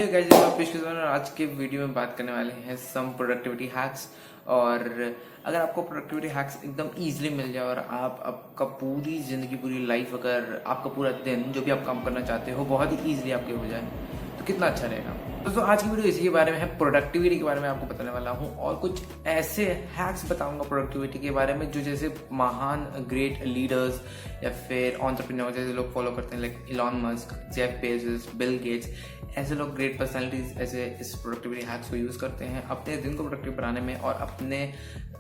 Guys, मैं पेश कर रहा हूं और आज के वीडियो में बात करने वाले हैं सम प्रोडक्टिविटी हैक्स। और अगर आपको प्रोडक्टिविटी हैक्स एकदम इजीली मिल जाए और आप आपका पूरी ज़िंदगी, पूरी लाइफ, अगर आपका पूरा दिन जो भी आप काम करना चाहते हो बहुत ही ईजिली आपके हो जाए तो कितना अच्छा रहेगा। दोस्तों, आज की वीडियो इसी के बारे में है, प्रोडक्टिविटी के बारे में आपको बताने वाला हूँ और कुछ ऐसे हैक्स बताऊंगा प्रोडक्टिविटी के बारे में जो जैसे महान ग्रेट लीडर्स या फिर एंटरप्रेन्योर जैसे लोग फॉलो करते हैं, like Elon Musk, Jeff Bezos, Bill Gates, ऐसे लोग ग्रेट पर्सनालिटीज ऐसे इस प्रोडक्टिविटी हैक्स को यूज़ करते हैं अपने दिन को प्रोडक्टिव बनाने में और अपने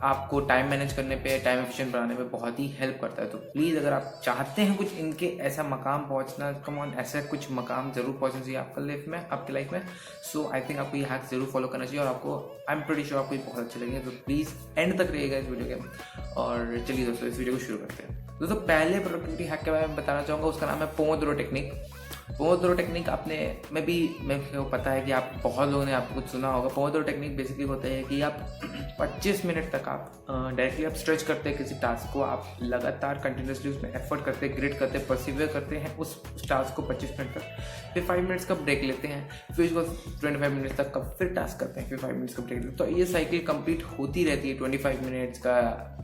आपको टाइम मैनेज करने पे, टाइम एफिशिएंट बनाने में बहुत ही हेल्प करता है। तो प्लीज़ अगर आप चाहते हैं कुछ इनके ऐसा मकाम पहुंचना, कम ऑन, ऐसा कुछ मकाम जरूर पहुंचना चाहिए आपकी लाइफ में। सो आई थिंक आपको ये हैक्स जरूर फॉलो करना चाहिए और आपको, आई एम प्रीटी श्योर, आपको ये बहुत अच्छे लगेंगे। तो प्लीज़ एंड तक रहिएगा इस वीडियो के। और चलिए दोस्तों, इस वीडियो को शुरू करते हैं। दोस्तों, पहले प्रोडक्टिविटी हैक के बारे में बताना चाहूँगा, उसका नाम है पोमोडोरो टेक्निक। पोमोडोरो टेक्निक मेरे को पता है कि आप बहुत लोगों ने आपको कुछ सुना होगा। पोमोडोरो टेक्निक बेसिकली होता है कि आप 25 मिनट तक आप डायरेक्टली आप स्ट्रेच करते हैं किसी टास्क को, आप लगातार कंटिन्यूसली उसमें एफर्ट करते हैं, ग्रिड करते हैं, परसिवियर करते हैं उस टास्क को 25 मिनट तक। फिर 5 मिनट्स का ब्रेक लेते हैं, फिर उसको 25 मिनट्स तक का फिर टास्क करते हैं, फिर 5 मिनट्स का ब्रेक लेते हैं। तो ये साइकिल कंप्लीट होती रहती है। 25 मिनट्स का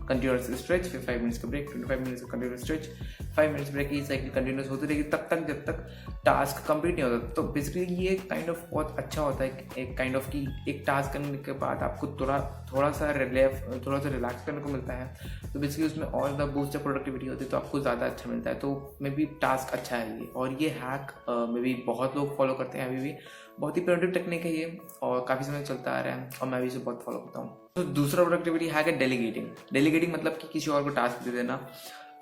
कंटिन्यूस स्ट्रेच, फिर 5 मिनट्स का ब्रेक, 25 मिनट्स का कंटिन्यूस स्ट्रेच, 5 मिनट्स ब्रेक। ये साइकिल कंटिन्यूस होती रहेगी तब तक जब तक टास्क कंप्लीट नहीं होता। तो बेसिकली ये काइंड ऑफ बहुत अच्छा होता है, एक काइंड ऑफ की एक टास्क करने के बाद आपको थोड़ा सा रिलैक्स करने को मिलता है। तो बेसिकली उसमें और ज़्यादा बूस्ट प्रोडक्टिविटी होती है, तो आपको ज़्यादा अच्छा मिलता है। तो मे बी टास्क अच्छा है ये, और ये हैक मे बी बहुत लोग फॉलो करते हैं अभी भी। बहुत ही प्रोडक्टिव टेक्निक है ये और काफ़ी समय चलता आ रहा है और मैं भी इसे बहुत फॉलो करता हूँ। तो दूसरा प्रोडक्टिविटी हैक है डेलीगेटिंग मतलब कि किसी और को टास्क दे देना।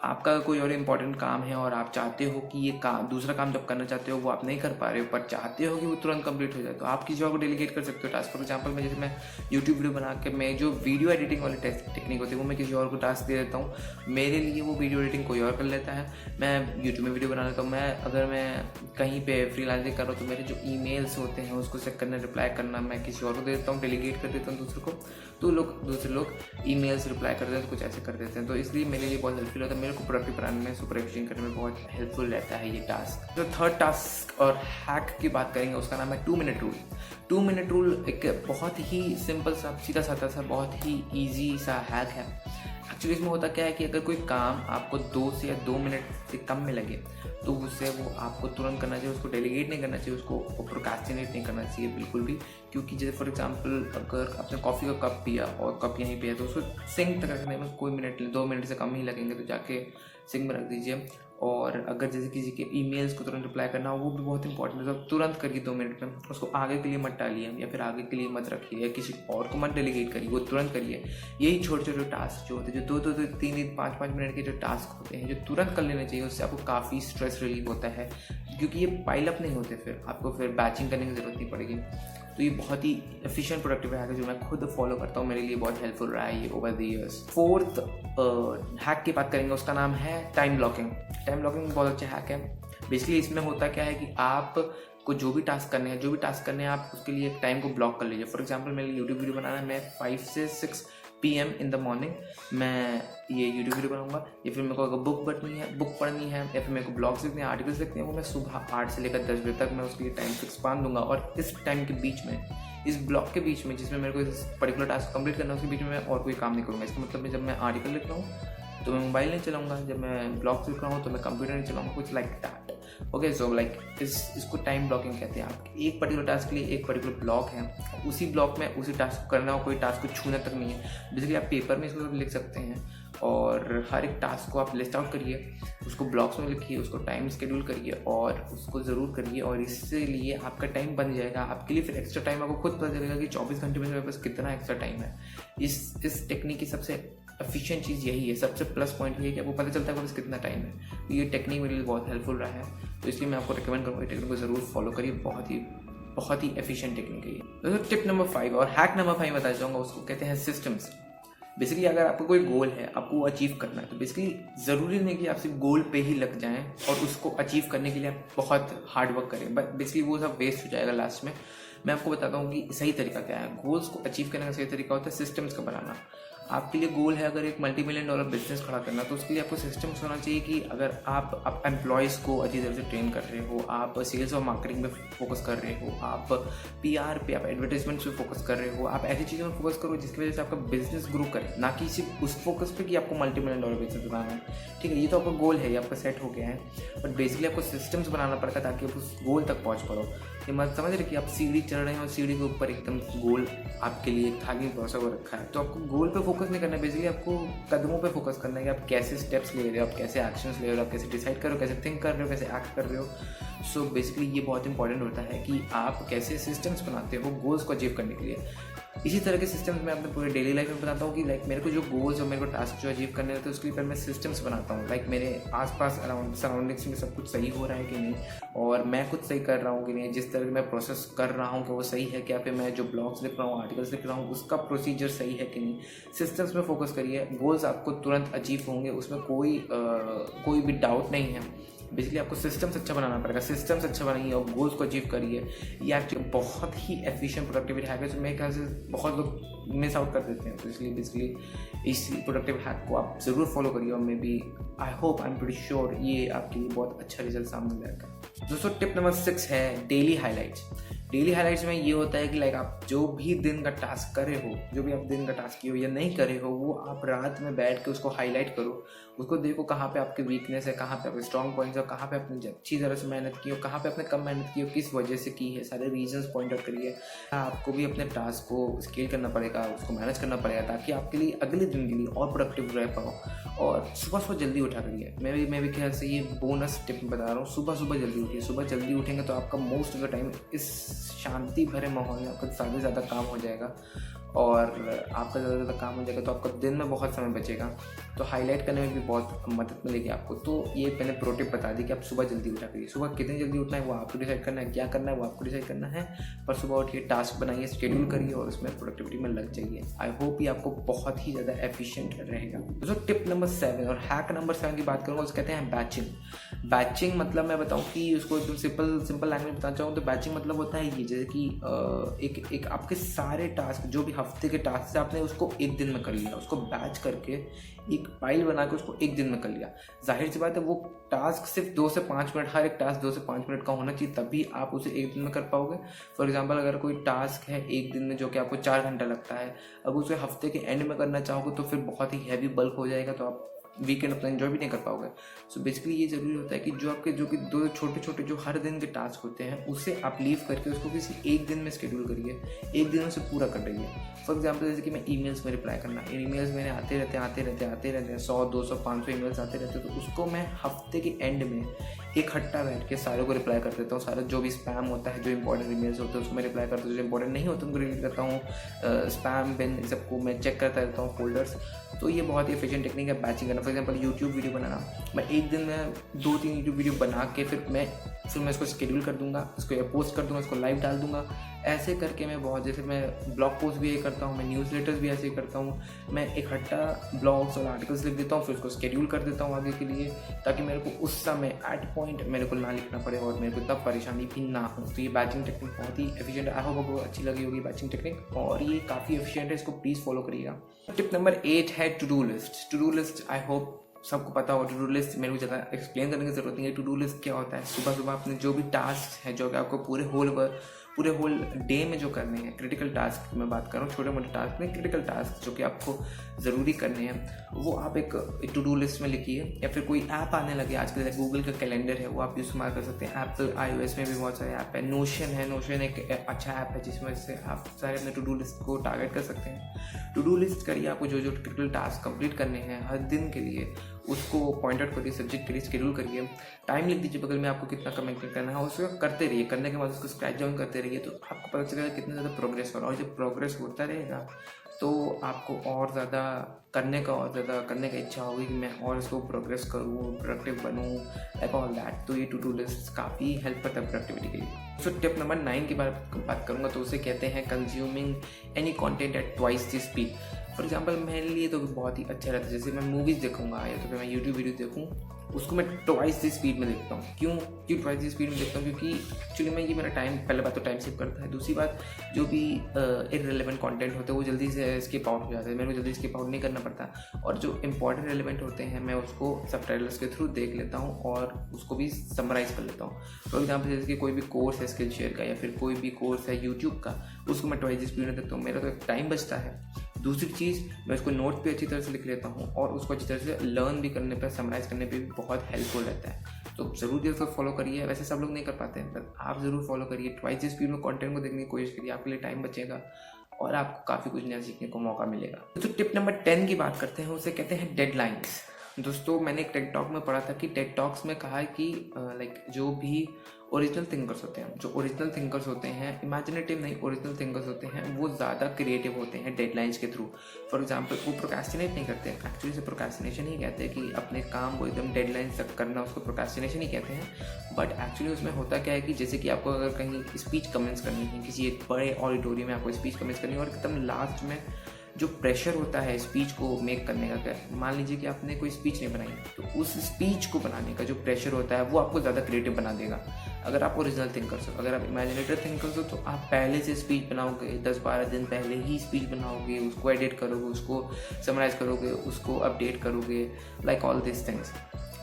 आपका कोई और इम्पोर्टेंट काम है और आप चाहते हो कि ये काम, दूसरा काम जब करना चाहते हो वो आप नहीं कर पा रहे हो, पर चाहते हो कि वो तुरंत कंप्लीट हो जाए, तो आप किसी और को डेलीगेट कर सकते हो टास्क। फॉर एग्जांपल, मैं यूट्यूब वीडियो बना के, मैं जो वीडियो एडिटिंग वाली टेक्निक होती है वो मैं किसी और को टास्क दे देता हूँ। मेरे लिए वो वीडियो एडिटिंग कोई और कर लेता है, मैं यूट्यूब में वीडियो बना लेता हूँ। अगर मैं कहीं पर फ्रीलांसिंग कर रहा हूँ तो मेरे जो ईमेल्स होते हैं उसको चेक करना, रिप्लाई करना मैं किसी और को दे देता हूँ, डेलीगेट कर देता हूँ दूसरे को। तो दूसरे लोग ईमेल्स रिप्लाई कर देते हैं, कुछ ऐसे कर देते हैं। तो इसलिए मेरे लिए बहुत हेल्पफुल होता है, मेरे को प्रोडक्टिव बनाने में, सुपर एफिशिएंट करने में बहुत हेल्पफुल रहता है ये टास्क। जो थर्ड टास्क और हैक की बात करेंगे उसका नाम है 2 मिनट रूल। 2 मिनट रूल एक बहुत ही सिंपल सा, सीधा साधा सा, बहुत ही ईजी सा हैक है। एक्चुअली इसमें होता क्या है कि अगर कोई काम आपको 2 से या 2 मिनट से कम में लगे तो उससे वो आपको तुरंत करना चाहिए, उसको डेलीगेट नहीं करना चाहिए, उसको प्रोक्रेस्टिनेट नहीं करना चाहिए बिल्कुल भी। क्योंकि जैसे फॉर एग्जांपल, अगर आपने कॉफ़ी का कप पिया और कप यहीं पे है तो उसको सिंक तक रखने में कोई 2 मिनट से कम ही लगेंगे, तो जाके सिंक में रख दीजिए। और अगर जैसे किसी के ईमेल्स को तुरंत रिप्लाई करना हो, वो भी बहुत इंपॉर्टेंट है, तो तुरंत करिए 2 मिनट में। उसको आगे के लिए मत टालिए या फिर आगे के लिए मत रखिए या किसी और को मत डेलीगेट करिए, वो तुरंत करिए। यही छोटे छोटे टास्क जो होते हैं, जो 2-2, 3-3, 5-5 मिनट के जो टास्क होते हैं, जो तुरंत कर लेने चाहिए, उससे आपको काफ़ी स्ट्रेस रिलीव होता है, क्योंकि ये पाइल अप नहीं होते, फिर आपको फिर बैचिंग करने की ज़रूरत नहीं पड़ेगी। तो ये बहुत ही एफिशिएंट प्रोडक्टिव हैक है जो मैं खुद फॉलो करता हूँ, मेरे लिए बहुत हेल्पफुल रहा है ये over the years. Fourth hack की बात करेंगे, उसका नाम है टाइम ब्लॉकिंग। टाइम ब्लॉकिंग बहुत अच्छा हैक है। बेसिकली इसमें होता क्या है कि आप को जो भी टास्क करने हैं आप उसके लिए एक टाइम को ब्लॉक कर लीजिए। फॉर एग्जांपल, मेरे यूट्यूब वीडियो बनाना है, मैं 5 से 6 PM इन द मॉर्निंग मैं ये यूट्यूब वीडियो बनाऊंगा, या फिर मेरे को अगर बुक पढ़नी है या फिर मेरे को ब्लॉग्स लिखने हैं, आर्टिकल्स लिखने हैं, वो मैं सुबह 8 से लेकर 10 बजे तक मैं उसके लिए टाइम फिक्स बांध दूंगा। और इस टाइम के बीच में, इस ब्लॉक के बीच में, जिसमें मेरे को इस पर्टिकुलर टास्क कंप्लीट करना है, उसके बीच में मैं और कोई काम नहीं करूँगा। इसका मतलब जब मैं आर्टिकल लिख रहा हूँ तो मैं मोबाइल नहीं चलाऊंगा, जब मैं ब्लॉग्स लिख रहा हूँ तो मैं कंप्यूटर नहीं चलाऊंगा, कुछ like that. Okay, so like इसको टाइम ब्लॉकिंग कहते हैं। आप एक पर्टिकुलर टास्क के लिए एक पर्टिकुलर ब्लॉक है, उसी ब्लॉक में उसी टास्क को करना हो, कोई टास्क को छूना तक नहीं है। बेसिकली आप पेपर में इसको लिख सकते हैं और हर एक टास्क को आप लिस्ट आउट करिए, उसको ब्लॉक्स में लिखिए, उसको टाइम शेड्यूल करिए और उसको ज़रूर करिए। और इससे लिए आपका टाइम बन जाएगा आपके लिए। फिर एक्स्ट्रा टाइम आपको खुद पता चलेगा कि 24 घंटे में मेरे पास कितना एक्स्ट्रा टाइम है। इस टेक्निक की सबसे एफिशिएंट चीज़ यही है, सबसे प्लस पॉइंट ये है कि आपको पता चलता है कि बस कितना टाइम है। तो ये टेक्निक मेरे लिए बहुत हेल्पफुल रहा है, तो इसलिए मैं आपको रिकमेंड करूँगा टेक्निक को ज़रूर फॉलो करिए। बहुत ही एफिशिएंट टेक्निक है ये। तो टिप नंबर 5 और हैक नंबर 5 बताना चाहूँगा, उसको कहते हैं सिस्टम्स। बेसिकली अगर आपको कोई गोल है, आपको वो अचीव करना है, तो बेसिकली ज़रूरी नहीं कि आप सिर्फ गोल पे ही लग जाएं और उसको अचीव करने के लिए आप बहुत हार्ड वर्क करें, बट बेसिकली वो सब वेस्ट हो जाएगा लास्ट में। मैं आपको बताता हूँ कि सही तरीका क्या है। गोल्स को अचीव करने का सही तरीका होता है सिस्टम्स का बनाना। आपके लिए गोल है अगर एक $multi million बिजनेस खड़ा करना, तो उसके लिए आपको सिस्टम्स होना चाहिए कि अगर आप एम्प्लॉयज़ को अच्छी तरह से ट्रेन कर रहे हो, आप सेल्स और मार्केटिंग पे फोकस कर रहे हो, आप PR पे, आप एडवर्टाइजमेंट्स पे फोकस कर रहे हो, आप ऐसी चीज़ों में फोकस करो जिसकी वजह से आपका बिजनेस ग्रो करे, ना कि सिर्फ उस फोकस पे कि आपको $multi million बिजनेस बनाना है। ठीक है, ये तो आपका गोल है, ये आपका सेट हो गया है, बट बेसिकली आपको सिस्टम्स बनाना पड़ेगा ताकि आप उस गोल तक पहुँच पाओ। ये मत समझ रहे कि आप सीढ़ी चढ़ रहे हैं और सीढ़ी के ऊपर एकदम गोल आपके लिए एक थाली में परोसा हुआ रखा है, तो आपको गोल पे फोकस नहीं करना है, बेसिकली आपको कदमों पे फोकस करना है कि आप कैसे स्टेप्स ले रहे हो, आप कैसे एक्शंस ले रहे हो, आप कैसे डिसाइड कर रहे हो, कैसे थिंक कर रहे हो, कैसे एक्ट कर रहे हो। सो बेसिकली ये बहुत इंपॉर्टेंट होता है कि आप कैसे सिस्टम्स बनाते हो गोल्स को अचीव करने के लिए। इसी तरह के सिस्टम्स मैं अपने पूरे डेली लाइफ में बताता हूँ कि लाइक मेरे को जो गोल्स और मेरे को टास्क जो अचीव करने रहते हैं उसके लिए पहले मैं सिस्टम्स बनाता हूँ। लाइक मेरे आसपास अराउंड सराउंडिंग्स में सब कुछ सही हो रहा है कि नहीं, और मैं खुद सही कर रहा हूँ कि नहीं, जिस तरह मैं प्रोसेस कर रहा हूँ कि वो सही है क्या, फिर मैं जो ब्लॉग्स लिख रहा हूँ, आर्टिकल्स लिख रहा हूँ, उसका प्रोसीजर सही है कि नहीं। सिस्टम्स में फोकस करिए, गोल्स आपको तुरंत अचीव होंगे, उसमें कोई भी डाउट नहीं है। बेसिकली आपको सिस्टम्स अच्छा बनाना पड़ेगा, सिस्टम्स अच्छा बनाइए और गोल्स को अचीव करिए। ये एक्चुअली बहुत ही एफिशिएंट प्रोडक्टिविटी हैक है जो मेरे ख्याल से बहुत लोग मिस आउट कर देते हैं। तो इसलिए बेसिकली इस प्रोडक्टिव हैक को आप ज़रूर फॉलो करिए और maybe I hope I am pretty sure ये आपके लिए बहुत अच्छा रिजल्ट सामने लाएगा। दोस्तों टिप नंबर 6 है डेली हाईलाइट्स। डेली हाईलाइट्स में ये होता है कि लाइक आप जो भी दिन का टास्क करे हो, जो भी आप दिन का टास्क किए हो या नहीं करे हो, वो आप रात में बैठ के उसको हाईलाइट करो, उसको देखो कहाँ पे आपके वीकनेस है, कहाँ पे आपके स्ट्रॉन्ग पॉइंट्स है, कहाँ पे आपने अच्छी तरह से मेहनत की हो, कहाँ पे आपने कम मेहनत की हो, किस वजह से की है, सारे रीजंस पॉइंट आउट करिए। आपको भी अपने टास्क को स्केल करना पड़ेगा, उसको मैनेज करना पड़ेगा ताकि आपके लिए अगले दिन के लिए और प्रोडक्टिव रह पाओ। और सुबह जल्दी उठा करिए। मैं भी ख्याल से ये बोनस टिप बता रहा हूँ, सुबह जल्दी उठिए। सुबह जल्दी उठेंगे तो आपका मोस्ट ऑफ द टाइम इस शांति भरे माहौल में आपका ज़्यादा से ज़्यादा काम हो जाएगा, और आपका ज़्यादा से ज़्यादा काम हो जाएगा तो आपका दिन में बहुत समय बचेगा, तो हाईलाइट करने में भी बहुत मदद मिलेगी आपको। तो ये मैंने प्रो टिप बता दी कि आप सुबह जल्दी उठा करिए। सुबह कितनी जल्दी उठना है वो आपको डिसाइड करना है, क्या करना है वो आपको डिसाइड करना है, पर सुबह उठिए, टास्क बनाइए, शेड्यूल करिए और उसमें प्रोडक्टिविटी में लग जाइए। आई होप ये आपको बहुत ही ज़्यादा एफिशिएंट रहेगा। तो टिप नंबर 7 और हैक नंबर 7 की बात करूँगा, उसको कहते हैं बैचिंग। मतलब मैं बताऊँ कि उसको एकदम सिंपल लैंग्वेज बताना चाहूँ तो बैचिंग मतलब होता है ये, जैसे कि एक आपके सारे टास्क जो भी हफ्ते के टास्क से आपने उसको एक दिन में कर लिया, उसको बैच करके एक फाइल बना के उसको एक दिन में कर लिया। जाहिर सी बात है वो टास्क सिर्फ 2 से 5 मिनट, हर एक टास्क 2 से 5 मिनट का होना चाहिए, तभी आप उसे एक दिन में कर पाओगे। फॉर एग्जांपल अगर कोई टास्क है एक दिन में जो कि आपको 4 घंटा लगता है, अब उसे हफ्ते के एंड में करना चाहोगे तो फिर बहुत ही हैवी बल्क हो जाएगा, तो आप वीकेंड अपना एंजॉय भी नहीं कर पाओगे। सो बेसिकली ये ज़रूरी होता है कि जो कि दो छोटे छोटे जो हर दिन के टास्क होते हैं उसे आप लीव करके उसको किसी एक दिन में शेड्यूल करिए, एक दिन उसे पूरा कर रहिए। फॉर एग्जांपल जैसे कि मैं ईमेल्स में रिप्लाई करना, ईमेल्स मेरे आते रहते हैं 100 200 500 ईमेल्स आते रहते हैं, तो उसको मैं हफ्ते के एंड में इकट्ठा बैठ के सारों को रिप्लाई कर देता हूँ। सारा जो भी स्पैम होता है, जो इंपॉर्टेंट ईमेल्स होते हैं उसको मैं रिप्लाई करता हूँ, जो इंपॉर्टेंट नहीं होते उनको डिलीट करता हूँ। स्पैम बिन सबको मैं चेक करता रहता हूँ, फोल्डर्स। तो ये बहुत ही एफिशिएंट टेक्निक है बैचिंग करना। फॉर एग्जांपल यूट्यूब वीडियो बनाना, मैं एक दिन में 2-3 यूट्यूब वीडियो बना के फिर मैं इसको शेड्यूल कर दूंगा, उसको पोस्ट कर दूंगा, उसको लाइव डाल दूंगा। ऐसे करके मैं बहुत, जैसे मैं ब्लॉग पोस्ट भी ये करता हूँ, मैं न्यूज़लेटर्स भी ऐसे ही करता हूँ। मैं इकट्ठा ब्लॉग्स और आर्टिकल्स लिख देता हूँ, फिर उसको शेड्यूल कर देता हूँ आगे के लिए, ताकि मेरे को उस समय एट पॉइंट मेरे को ना लिखना पड़े और मेरे को तब परेशानी भी ना हो। तो ये बैचिंग टेक्निक बहुत ही एफिशिएंट है। आई होप आपको अच्छी लगी होगी बैचिंग टेक्निक, और ये काफ़ी एफिशिएंट है, इसको प्लीज़ फॉलो करिएगा। टिप नंबर 8 है to do list. I hope सबको पता होगा टू डू लिस्ट, मेरे को ज़्यादा एक्सप्लेन करने की ज़रूरत नहीं है। टू डू लिस्ट क्या होता है? सुबह अपने जो भी टास्क है, जो कि आपको पूरे होल डे में जो करने हैं, क्रिटिकल टास्क की मैं बात कर रहा हूँ, छोटे मोटे टास्क नहीं, क्रिटिकल टास्क जो कि आपको ज़रूरी करने हैं, वो आप एक टू डू लिस्ट में लिखिए। या फिर कोई ऐप आने लगे आजकल, गूगल का कैलेंडर है, वो आप इस्तेमाल कर सकते हैं। एप्पल iOS में भी बहुत सारे ऐप है। नोशन एक अच्छा ऐप है जिसमें से आप सारे अपने टू डू लिस्ट को टारगेट कर सकते हैं। टू डू लिस्ट करिए, आपको जो क्रिटिकल टास्क कंप्लीट करने हैं हर दिन के लिए, उसको पॉइंट आउट करिए, सब्जेक्ट के लिए शेड्यूल करिए, टाइम लिख दीजिए बगल में, आपको कितना कमिटमेंट करना है, उसको करते रहिए। करने के बाद उसको स्क्रैच डाउन करते रहिए, तो आपको पता चलेगा कितना ज़्यादा प्रोग्रेस हो रहा है। और जब प्रोग्रेस होता रहेगा तो आपको और ज़्यादा करने का इच्छा होगी कि मैं और इसको प्रोग्रेस करूँ, प्रोडक्टिव बनूँ, लाइक ऑल दैट। तो ये टू डू लिस्ट काफ़ी हेल्प करता है प्रोडक्टिविटी के लिए। सो टिप नंबर 9 की बात करूँगा, तो उसे कहते हैं consuming any content eight twice the speed. For example मेरे लिए तो बहुत ही अच्छा रहता है, जैसे मैं मूवीज़ देखूँगा या तो फिर मैं यूट्यूब वीडियो देखूँ, उसको मैं ट्वाइस दी स्पीड में देखता हूँ। क्यों ट्वाइस दी स्पीड में देखता हूँ? क्योंकि एक्चुअली में ये मेरा टाइम, पहले बात तो टाइम सेव करता है, दूसरी बात जो भी इररिलेवेंट कंटेंट होते हैं वो जल्दी से स्किप आउट हो जाता है, मेरे को जल्दी स्किप आउट नहीं करना पड़ता, और जो इंपॉर्टेंट रेलिवेंट होते हैं मैं उसको सबटाइटल्स के थ्रू देख लेता हूँ और उसको भी समराइज कर लेता हूँ। फॉर एग्जाम्पल जैसे कि कोई भी कोर्स है स्किल शेयर का या फिर कोई भी कोर्स है यूट्यूब का, उसको मैं ट्वाइस दी स्पीड में देखता हूँ, मेरा तो एक टाइम बचता है। दूसरी चीज़, मैं उसको नोट पे अच्छी तरह से लिख लेता हूँ और उसको अच्छी तरह से लर्न भी करने पर, समराइज़ करने पे भी बहुत हेल्पफुल रहता है। तो ज़रूर इसको फॉलो करिए। वैसे सब लोग नहीं कर पाते हैं, बट आप ज़रूर फॉलो करिए। ट्वाइस दी स्पीड में कंटेंट को देखने की कोशिश करिए, आपके लिए टाइम बचेगा और आपको काफ़ी कुछ नया सीखने को मौका मिलेगा। तो टिप नंबर 10 की बात करते हैं, उसे कहते हैं डेडलाइंस। दोस्तों, मैंने एक टेड टॉक में पढ़ा था कि टेड टॉक्स में कहा है कि लाइक जो भी ओरिजिनल थिंकर्स होते हैं, जो ओरिजिनल थिंकर्स होते हैं, इमेजिनेटिव नहीं, ओरिजिनल थिंकर्स होते हैं, वो ज़्यादा क्रिएटिव होते हैं डेडलाइंस के थ्रू। फॉर एग्जांपल वो प्रोक्रेस्टिनेट नहीं करते हैं, एक्चुअली से प्रोक्रेस्टिनेशन ही कहते हैं कि अपने काम को एकदम डेडलाइन तक करना, उसको प्रोक्रेस्टिनेशन ही कहते हैं। बट एक्चुअली उसमें होता क्या है कि जैसे कि आपको अगर कहीं स्पीच कमेंट्स करनी है, किसी एक बड़े ऑडिटोरियम में आपको स्पीच कमेंट्स करनी है और एकदम लास्ट में जो प्रेशर होता है स्पीच को मेक करने का, क्या मान लीजिए कि आपने कोई स्पीच नहीं बनाई, तो उस स्पीच को बनाने का जो प्रेशर होता है वो आपको ज़्यादा क्रिएटिव बना देगा। अगर आप ओरिजिनल थिंकर्स हो, अगर आप इमेजिनेटिव थिंकर्स हो, तो आप पहले से स्पीच बनाओगे, 10-12 दिन पहले ही स्पीच बनाओगे, उसको एडिट करोगे, उसको समराइज करोगे, उसको अपडेट करोगे, like all this things.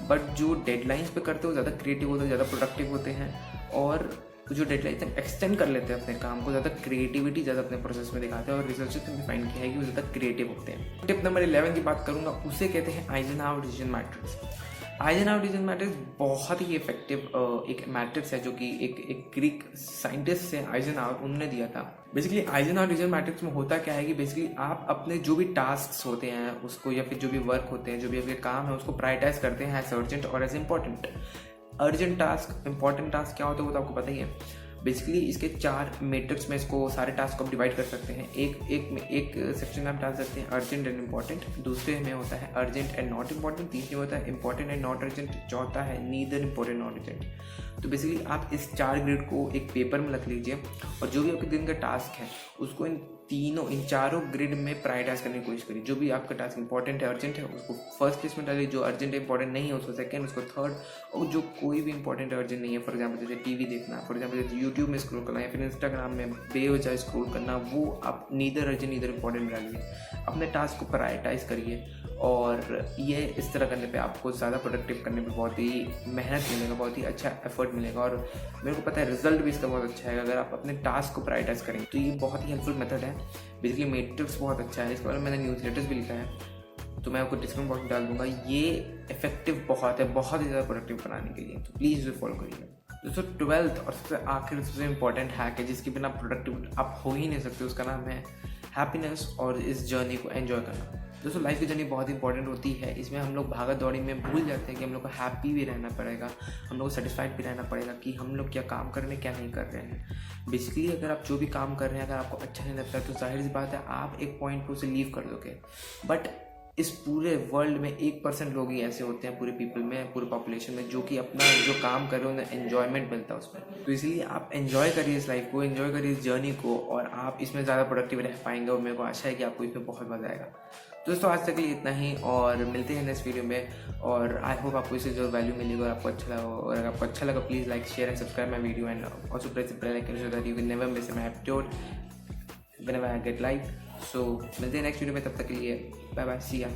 But जो डेडलाइंस पे करते हो ज़्यादा क्रिएटिव होते हैं, ज़्यादा प्रोडक्टिव होते हैं, और जो डेडलाइन तक एक्सटेंड कर लेते हैं अपने काम को, ज़्यादा क्रिएटिविटी ज़्यादा अपने प्रोसेस में दिखाते हैं, और रिसर्चर्स ने भी फाइंड किया है कि वो ज़्यादा क्रिएटिव होते हैं। टिप नंबर 11 की बात करूँगा, उसे कहते हैं Eisenhower decision matrix. Eisenhower decision matrix बहुत ही इफेक्टिव एक मैट्रिक्स है जो कि एक ग्रीक साइंटिस्ट है आइजनहावर, उन्होंने दिया था। बेसिकली आइजनहावर डिसीजन मैट्रिक्स में होता क्या है कि बेसिकली आप अपने जो भी टास्क होते हैं उसको, या फिर जो भी वर्क होते हैं, जो भी आपके काम है, उसको प्रायोरिटाइज करते हैं एज अर्जेंट और as important. Urgent task, important task क्या होता है वो तो आपको पता ही है। बेसिकली इसके 4 मैट्रिक्स में इसको सारे टास्क को डिवाइड कर सकते हैं। एक सेक्शन में आप डाल सकते हैं अर्जेंट एंड इम्पॉर्टेंट, दूसरे में होता है अर्जेंट एंड नॉट इम्पॉर्टेंट, तीसरे में होता है इंपॉर्टेंट एंड नॉट अर्जेंट, चौथा है नीदर इम्पॉर्टेंट नॉट अर्जेंट। तो बेसिकली आप इस 4 ग्रिड को एक पेपर में रख लीजिए और जो भी आपके दिन का टास्क है उसको इन चारों ग्रिड में प्रायोरिटाइज करने की कोशिश करिए। जो भी आपका टास्क इंपॉर्टेंट है, अर्जेंट है, उसको फर्स्ट लिस्ट में डालिए, जो अर्जेंट है, इंपॉर्टेंट नहीं है उसको सेकंड, उसको थर्ड, और जो कोई भी इंपॉर्टेंट अर्जेंट नहीं है, फॉर एग्जांपल जैसे टीवी देखना, फॉर एग्जांपल जैसे यूट्यूब में स्क्रॉल करना या फिर इंस्टाग्राम में बेवजह स्क्रॉल करना, वो आप नीदर अर्जेंट नीदर इंपॉर्टेंट डालिए। अपने टास्क को प्रायोरिटाइज करिए, और ये इस तरह करने पे आपको ज़्यादा प्रोडक्टिव करने पे बहुत ही मेहनत मिलेगा, बहुत ही अच्छा एफर्ट मिलेगा, और मेरे को पता है रिजल्ट भी इसका बहुत अच्छा है। अगर आप अपने टास्क को प्रायोरिटाइज करेंगे तो ये बहुत ही हेल्पफुल मेथड है। बेसिकली मैट्रिक्स बहुत अच्छा है, इसके बारे में मैंने न्यूज़लेटर्स भी लिखा है, तो मैं आपको डिस्क्रिप्शन बॉक्स में डाल दूंगा। ये इफेक्टिव बहुत है, बहुत ही ज़्यादा प्रोडक्टिव बनाने के लिए, तो प्लीज़ इसे फॉलो करिए। दोस्तों 12th और सबसे आखिर सबसे इंपॉर्टेंट हैक है जिसके बिना प्रोडक्टिव आप हो ही नहीं सकते, उसका नाम है हैप्पीनेस और इस जर्नी को एंजॉय करना। दोस्तों लाइफ की जर्नी बहुत इंपॉर्टेंट होती है, इसमें हम लोग भागा दौड़ी में भूल जाते हैं कि हम लोग को हैप्पी भी रहना पड़ेगा, हम लोग को सेटिस्फाइड भी रहना पड़ेगा कि हम लोग क्या काम कर रहे हैं क्या नहीं कर रहे हैं। बेसिकली अगर आप जो भी काम कर रहे हैं अगर आपको अच्छा नहीं लगता है तो जाहिर सी बात है आप एक पॉइंट पर उसे लीव कर दोगे। बट इस पूरे वर्ल्ड में 1% लोग ही ऐसे होते हैं पूरे पीपल में, पूरे पॉपुलेशन में, जो कि अपना जो काम कर रहे हैं उन्हें एन्जॉयमेंट मिलता है उसमें। तो इसलिए आप एन्जॉय करिए इस लाइफ को, एन्जॉय करिए इस जर्नी को, और आप इसमें ज़्यादा प्रोडक्टिव रह पाएंगे, और मेरे को आशा है कि आपको इसमें बहुत मज़ा आएगा। दोस्तों आज तक के लिए इतना ही, और मिलते हैं नेक्स्ट वीडियो में, और आई होप आपको इससे जो वैल्यू मिलेगी और आपको अच्छा लगा, और अगर आपको अच्छा लगा please like share and subscribe my video, and also press the bell icon so that you can never miss my episode whenever I get live. So मिलते हैं नेक्स्ट वीडियो में, तब तक के लिए बाय बाय, सी या।